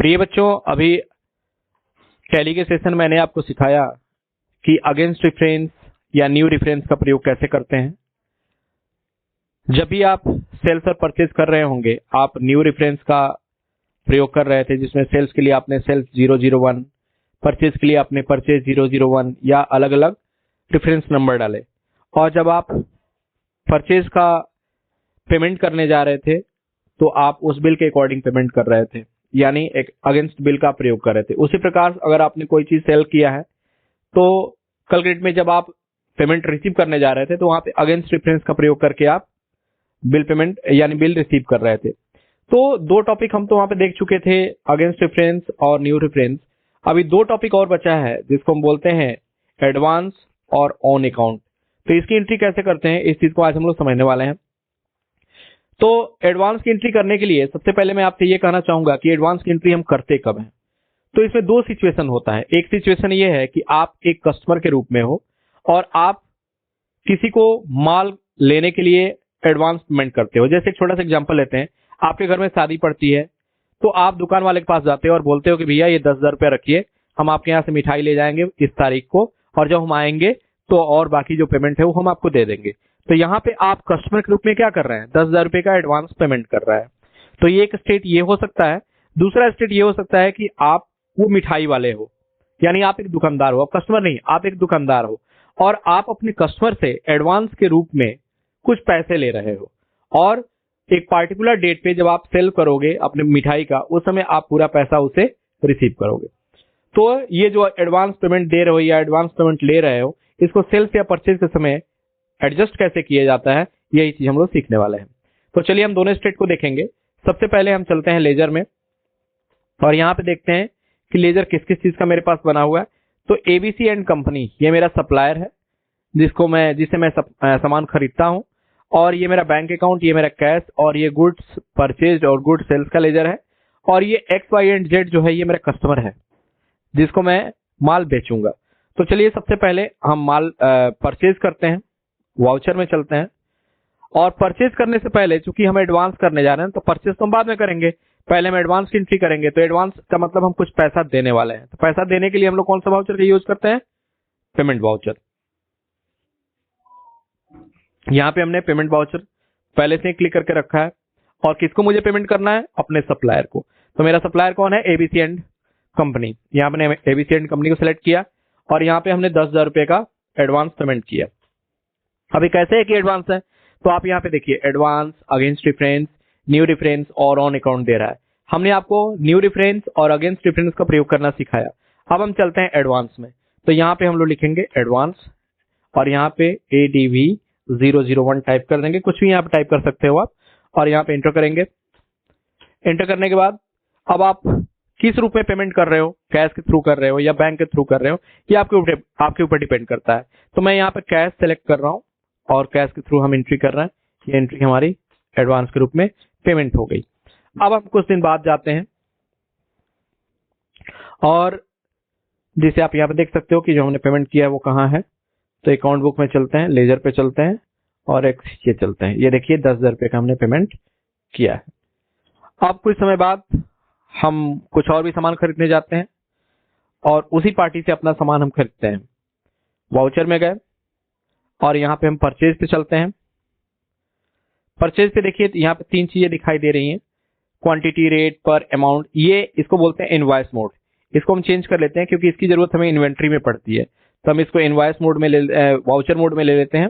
प्रिय बच्चों, अभी टैली के सेशन मैंने आपको सिखाया कि अगेंस्ट रेफरेंस या न्यू रेफरेंस का प्रयोग कैसे करते हैं। जब भी आप सेल्स और परचेज कर रहे होंगे, आप न्यू रेफरेंस का प्रयोग कर रहे थे, जिसमें सेल्स के लिए आपने सेल्स 001, परचेज के लिए आपने परचेज 001 या अलग अलग रेफरेंस नंबर डाले। और जब आप परचेज का पेमेंट करने जा रहे थे तो आप उस बिल के अकॉर्डिंग पेमेंट कर रहे थे, यानी एक अगेंस्ट बिल का प्रयोग कर रहे थे। उसी प्रकार अगर आपने कोई चीज सेल किया है तो कल डेट में जब आप पेमेंट रिसीव करने जा रहे थे तो वहां पे अगेंस्ट रेफरेंस का प्रयोग करके आप बिल पेमेंट यानी बिल रिसीव कर रहे थे। तो दो टॉपिक हम तो वहां पे देख चुके थे, अगेंस्ट रेफरेंस और न्यू रेफरेंस। अभी दो टॉपिक और बचा है जिसको हम बोलते हैं एडवांस और ऑन अकाउंट। तो इसकी एंट्री कैसे करते हैं, इस चीज को आज हम लोग समझने वाले हैं। तो एडवांस की एंट्री करने के लिए सबसे पहले मैं आपसे ये कहना चाहूंगा कि एडवांस की एंट्री हम करते कब हैं। तो इसमें दो सिचुएशन होता है। एक सिचुएशन ये है कि आप एक कस्टमर के रूप में हो और आप किसी को माल लेने के लिए एडवांस पेमेंट करते हो। जैसे एक छोटा सा एग्जांपल लेते हैं, आपके घर में शादी पड़ती है तो आप दुकान वाले के पास जाते हो और बोलते हो कि भैया ये 10,000 रुपया रखिए, हम आपके यहाँ से मिठाई ले जाएंगे इस तारीख को, और जब हम आएंगे तो और बाकी जो पेमेंट है वो हम आपको दे देंगे। तो यहाँ पे आप कस्टमर के रूप में क्या कर रहे हैं, 10,000 रुपये का एडवांस पेमेंट कर रहा है। तो ये एक स्टेट ये हो सकता है। दूसरा स्टेट ये हो सकता है कि आप वो मिठाई वाले हो, यानी आप एक दुकानदार हो, आप कस्टमर नहीं, आप एक दुकानदार हो और आप अपने कस्टमर से एडवांस के रूप में कुछ पैसे ले रहे हो और एक पार्टिकुलर डेट पे जब आप सेल करोगे अपने मिठाई का, उस समय आप पूरा पैसा उसे रिसीव करोगे। तो ये जो एडवांस पेमेंट दे रहे हो या एडवांस पेमेंट ले रहे हो, इसको सेल्स या परचेज के समय एडजस्ट कैसे किया जाता है, यही चीज हम लोग सीखने वाले हैं। तो चलिए हम दोनों स्टेट को देखेंगे। सबसे पहले हम चलते हैं लेजर में और यहाँ पे देखते हैं कि लेजर किस किस चीज का मेरे पास बना हुआ है। तो एबीसी एंड कंपनी ये मेरा सप्लायर है जिससे मैं सामान खरीदता हूँ, और ये मेरा बैंक अकाउंट, ये मेरा कैश, और ये गुड्स परचेज और गुड्स सेल्स का लेजर है। और ये एक्स वाई एंड जेड जो है ये मेरा कस्टमर है जिसको मैं माल बेचूंगा। तो चलिए सबसे पहले हम माल परचेज करते हैं, वाउचर में चलते हैं। और परचेज करने से पहले चूंकि हम एडवांस करने जा रहे हैं तो परचेज तो हम बाद में करेंगे, पहले हम एडवांस की एंट्री करेंगे। तो एडवांस का मतलब हम कुछ पैसा देने वाले हैं। तो पैसा देने के लिए हम लोग कौन सा वाउचर का यूज करते हैं, पेमेंट वाउचर। यहाँ पे हमने पेमेंट वाउचर पहले से ही क्लिक करके रखा है और किसको मुझे पेमेंट करना है, अपने सप्लायर को। तो मेरा सप्लायर कौन है, एबीसी एंड कंपनी। यहाँ पे मैंने एबीसी एंड कंपनी को सिलेक्ट किया और यहाँ पे हमने 10,000 रुपए का एडवांस पेमेंट किया। अभी कैसे है कि एडवांस है, तो आप यहाँ पे देखिए advance, against reference, new reference और ऑन अकाउंट दे रहा है। हमने आपको न्यू रेफरेंस और अगेंस्ट रेफरेंस का प्रयोग करना सिखाया। अब हम चलते हैं एडवांस में। तो यहाँ पे हम लोग लिखेंगे एडवांस और यहाँ पे ADV 001 टाइप कर देंगे, कुछ भी यहाँ पे टाइप कर सकते हो आप, और यहाँ पे एंटर करेंगे। एंटर करने के बाद अब आप किस रूप में पेमेंट कर रहे हो, कैश के थ्रू कर रहे हो या बैंक के थ्रू कर रहे हो, ये आपके ऊपर डिपेंड करता है। तो मैं यहाँ पे कैश सेलेक्ट कर रहा हूँ और कैश के थ्रू हम एंट्री कर रहे हैं। ये एंट्री हमारी एडवांस के रूप में पेमेंट हो गई। अब हम कुछ दिन बाद जाते हैं और जिसे आप यहाँ पे देख सकते हो कि जो हमने पेमेंट किया है वो कहाँ है। तो अकाउंट बुक में चलते हैं, लेजर पे चलते हैं और एक ये चलते हैं। ये देखिए 10,000 रुपये का हमने पेमेंट किया है। अब कुछ समय बाद हम कुछ और भी सामान खरीदने जाते हैं और उसी पार्टी से अपना सामान हम खरीदते हैं। वाउचर में गए और यहाँ पे हम परचेज पे चलते हैं। परचेज पे देखिए यहाँ पे 3 चीजें दिखाई दे रही हैं, क्वांटिटी, रेट, पर, अमाउंट। ये इसको बोलते हैं इनवॉइस मोड। इसको हम चेंज कर लेते हैं क्योंकि इसकी जरूरत हमें इन्वेंट्री में पड़ती है। तो हम इसको इनवॉइस मोड में वाउचर मोड में ले लेते हैं।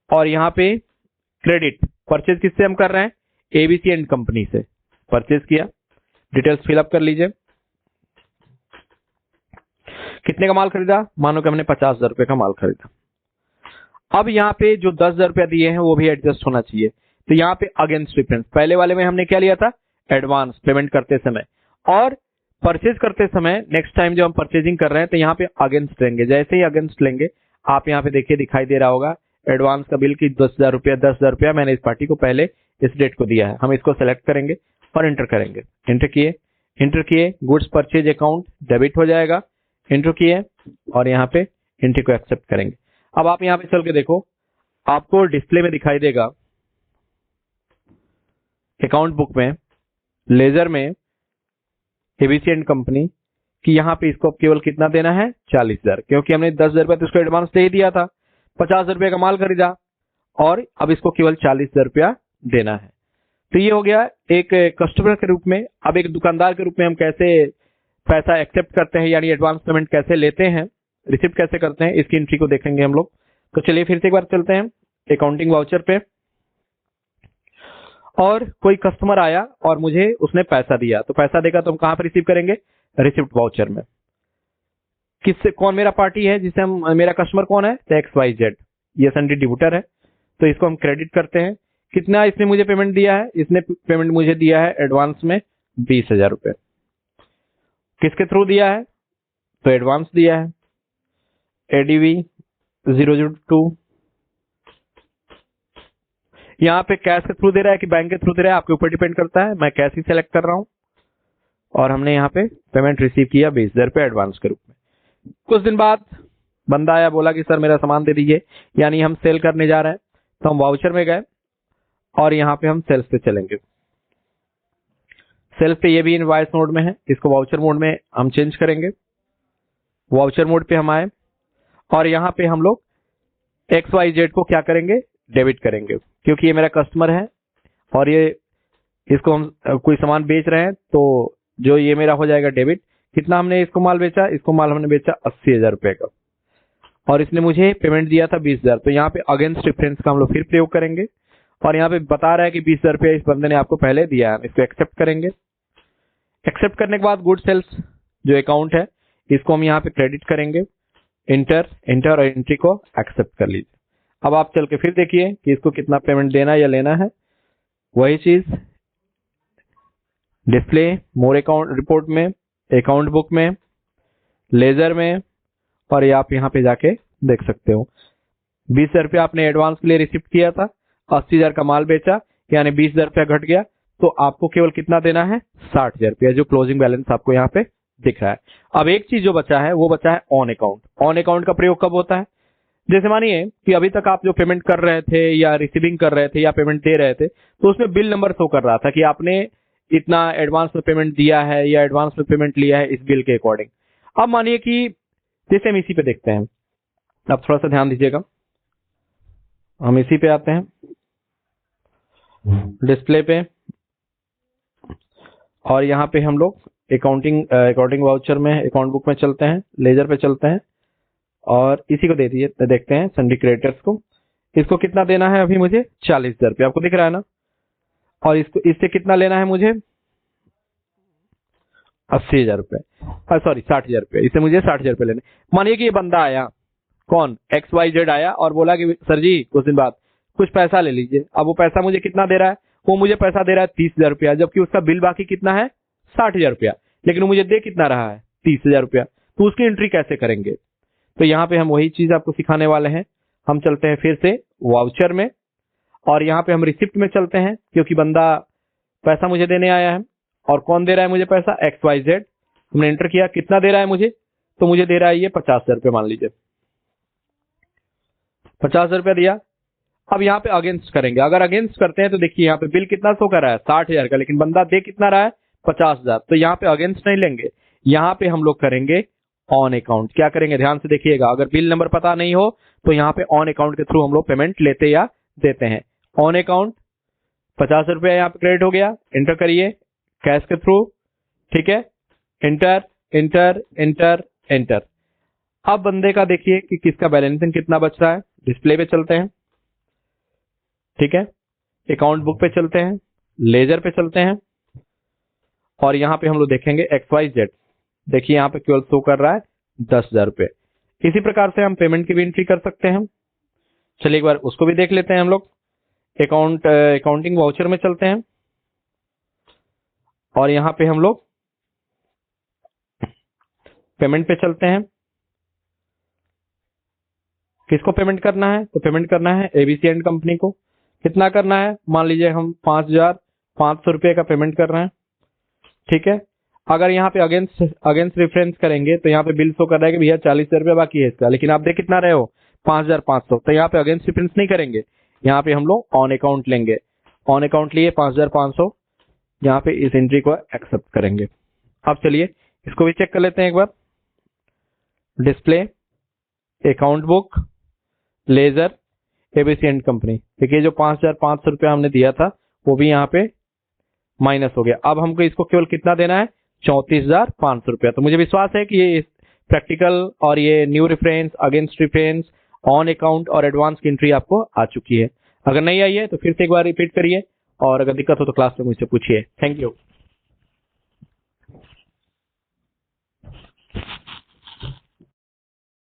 और यहाँ पे क्रेडिट, परचेज किससे हम कर रहे हैं, एबीसी एंड कंपनी से परचेज किया। डिटेल्स फिलअप कर लीजिए। कितने का माल खरीदा, मानो कि हमने 50,000 रुपए का माल खरीदा। अब यहाँ पे जो 10,000 रुपया दिए हैं वो भी एडजस्ट होना चाहिए। तो यहाँ पे अगेंस्ट रेफरेंस, पहले वाले में हमने क्या लिया था, एडवांस पेमेंट करते समय, और परचेज करते समय नेक्स्ट टाइम जब हम परचेजिंग कर रहे हैं तो यहाँ पे अगेंस्ट लेंगे। जैसे ही अगेंस्ट लेंगे आप यहाँ पे देखिए दिखाई दे रहा होगा एडवांस का बिल की 10,000 रुपया मैंने इस पार्टी को पहले इस डेट को दिया है। हम इसको सेलेक्ट करेंगे और एंटर करेंगे। एंटर किए, गुड्स परचेज अकाउंट डेबिट हो जाएगा। एंटर किए और यहाँ पे एंट्री को एक्सेप्ट करेंगे। अब आप यहाँ पे चल के देखो, आपको डिस्प्ले में दिखाई देगा अकाउंट बुक में, लेजर में एबीसी एंड कंपनी कि यहाँ पे इसको अब केवल कितना देना है, 40,000, क्योंकि हमने 10,000 रुपया तो इसको एडवांस दे ही दिया था, 50,000 रुपये का माल खरीदा और अब इसको केवल 40,000 रुपया देना है। तो ये हो गया एक कस्टमर के रूप में। अब एक दुकानदार के रूप में हम कैसे पैसा एक्सेप्ट करते हैं, यानी एडवांस पेमेंट कैसे लेते हैं, रिसिप्ट कैसे करते हैं, इसकी एंट्री को देखेंगे हम लोग। तो चलिए फिर से एक बार चलते हैं अकाउंटिंग वाउचर पे। और कोई कस्टमर आया और मुझे उसने पैसा दिया, तो पैसा देगा तो हम कहां पर रिसीव करेंगे, रिसिप्ट वाउचर में। किससे, कौन मेरा पार्टी है जिसे हम, मेरा कस्टमर कौन है, XYZ, ये सन्डी डिब्यूटर है। तो इसको हम क्रेडिट करते हैं। कितना इसने मुझे पेमेंट दिया है, इसने पेमेंट मुझे दिया है एडवांस में 20,000 रुपए। किसके थ्रू दिया है, तो एडवांस दिया है ADV 002। यहाँ पे कैश के थ्रू दे रहा है कि बैंक के थ्रू दे रहा है, आपके ऊपर डिपेंड करता है। मैं कैश ही सेलेक्ट कर रहा हूं और हमने यहाँ पे पेमेंट रिसीव किया 20,000 रुपए एडवांस के रूप में। कुछ दिन बाद बंदा आया, बोला कि सर मेरा सामान दे दीजिए, यानी हम सेल करने जा रहे हैं। तो हम वाउचर में गए और यहाँ पे हम सेल्स पे चलेंगे। सेल्स पे ये भी इनवॉइस मोड में है, इसको वाउचर मोड में हम चेंज करेंगे। वाउचर मोड पे हम आए और यहाँ पे हम लोग XYZ को क्या करेंगे, डेबिट करेंगे, क्योंकि ये मेरा कस्टमर है और ये इसको हम कोई सामान बेच रहे हैं, तो जो ये मेरा हो जाएगा डेबिट। कितना हमने इसको माल बेचा, इसको माल हमने बेचा 80,000 रुपए का और इसने मुझे पेमेंट दिया था 20,000। तो यहाँ पे अगेंस्ट डिफरेंस का हम लोग फिर प्रयोग करेंगे और यहाँ पे बता रहा है कि 20,000 रुपया इस बंदे ने आपको पहले दिया है, इसको एक्सेप्ट करेंगे। एक्सेप्ट करने के बाद गुड सेल्स जो अकाउंट है इसको हम यहाँ पे क्रेडिट करेंगे। इंटर और एंट्री को एक्सेप्ट कर लीजिए। अब आप चल के फिर देखिए कि इसको कितना पेमेंट देना या लेना है। वही चीज डिस्प्ले मोर अकाउंट रिपोर्ट में, अकाउंट बुक में, लेजर में, और ये आप यहाँ पे जाके देख सकते हो। 20,000 रुपया आपने एडवांस के लिए रिसिप्ट किया था, 80,000 का माल बेचा, यानी 20,000 रुपया घट गया, तो आपको केवल कितना देना है, 60,000 रुपया, जो क्लोजिंग बैलेंस आपको यहाँ पे दिख रहा है। अब एक चीज जो बचा है वो बचा है ऑन अकाउंट। ऑन अकाउंट का प्रयोग कब होता है, जैसे मानिए कि अभी तक आप जो पेमेंट कर रहे थे या रिसीविंग कर रहे थे या पेमेंट दे रहे थे, तो उसमें बिल नंबर शो कर रहा था कि आपने इतना एडवांस में पेमेंट दिया है या एडवांस में पेमेंट लिया है इस बिल के अकॉर्डिंग। अब मानिए कि जैसे हम इसी पे देखते हैं, अब थोड़ा सा ध्यान दीजिएगा, हम इसी पे आते हैं डिस्प्ले पे और यहाँ पे हम लोग अकाउंटिंग वाउचर में, अकाउंट बुक में चलते हैं, लेजर पे चलते हैं और इसी को देखते हैं सन्डी क्रेडिटर्स को। इसको कितना देना है अभी मुझे, 40,000 रुपया, आपको दिख रहा है ना। और इसको इससे कितना लेना है मुझे, 80,000 रुपए, सॉरी 60,000 रुपए, इससे मुझे 60,000 रुपए लेने। मानिए कि ये बंदा आया, कौन, XYZ आया और बोला कि सर जी कुछ दिन बाद कुछ पैसा ले लीजिए। अब वो पैसा मुझे कितना दे रहा है, वो मुझे पैसा दे रहा है 30,000 रुपया, जबकि उसका बिल बाकी कितना है, 60,000 रुपया, लेकिन वो मुझे दे कितना रहा है, 30,000 रुपया। तो उसकी एंट्री कैसे करेंगे, तो यहाँ पे हम वही चीज आपको सिखाने वाले हैं। हम चलते हैं फिर से वाउचर में और यहाँ पे हम रिसिप्ट में चलते हैं, क्योंकि बंदा पैसा मुझे देने आया है। और कौन दे रहा है मुझे पैसा, XYZ। हमने एंटर किया, कितना दे रहा है मुझे, तो मुझे दे रहा है ये 50,000 रुपये, मान लीजिए 50,000 रुपया दिया। अब यहाँ पे अगेंस्ट करेंगे, अगर अगेंस्ट करते हैं तो देखिए यहाँ पे बिल कितना शो कर रहा है, 60,000 का, लेकिन बंदा दे कितना रहा है, 50,000। तो यहाँ पे अगेंस्ट नहीं लेंगे, यहाँ पे हम लोग करेंगे ऑन अकाउंट। क्या करेंगे, ध्यान से देखिएगा, अगर बिल नंबर पता नहीं हो तो यहाँ पे ऑन अकाउंट के थ्रू हम लोग पेमेंट लेते या देते हैं। ऑन अकाउंट 50,000 रुपया यहाँ पे क्रेडिट हो गया, एंटर करिए कैश के थ्रू, ठीक है, एंटर एंटर एंटर एंटर। अब बंदे का देखिए कि किसका बैलेंसिंग कितना बच रहा है। डिस्प्ले पे चलते हैं, ठीक है, अकाउंट बुक पे चलते हैं, लेजर पे चलते हैं और यहाँ पे हम लोग देखेंगे XYZ। देखिए यहाँ पे केवल शो कर रहा है 10,000 रुपये। इसी प्रकार से हम पेमेंट की भी एंट्री कर सकते हैं। चलिए एक बार उसको भी देख लेते हैं हम लोग। अकाउंटिंग वाउचर में चलते हैं और यहाँ पे हम लोग पेमेंट पे चलते हैं। किसको पेमेंट करना है, तो पेमेंट करना है एबीसी एंड कंपनी को। कितना करना है, मान लीजिए हम 5,500 रुपये का पेमेंट कर रहे हैं, ठीक है। अगर यहाँ पे अगेंस्ट रेफरेंस करेंगे तो यहाँ पे बिल शो कर रहा है कि भैया 40,000 रुपया बाकी है इसका, लेकिन आप देख कितना रहे हो, 5,500। तो यहाँ पे अगेंस्ट रेफरेंस नहीं करेंगे, यहाँ पे हम लोग ऑन अकाउंट लेंगे। ऑन अकाउंट लिए 5,500, यहाँ पे इस एंट्री को एक्सेप्ट करेंगे अब चलिए इसको भी चेक कर लेते हैं एक बार। Display, account book, ledger, ABC and company. देखिए जो 5,500 रुपया हमने दिया था वो भी यहाँ पे माइनस हो गया। अब हमको इसको केवल कितना देना है, 34,500 रुपया। तो मुझे विश्वास है कि ये प्रैक्टिकल और ये new reference, against reference, on account और एडवांस की एंट्री आपको आ चुकी है। अगर नहीं आई है तो फिर से एक बार रिपीट करिए, और अगर दिक्कत हो तो क्लास में मुझसे पूछिए। Thank you.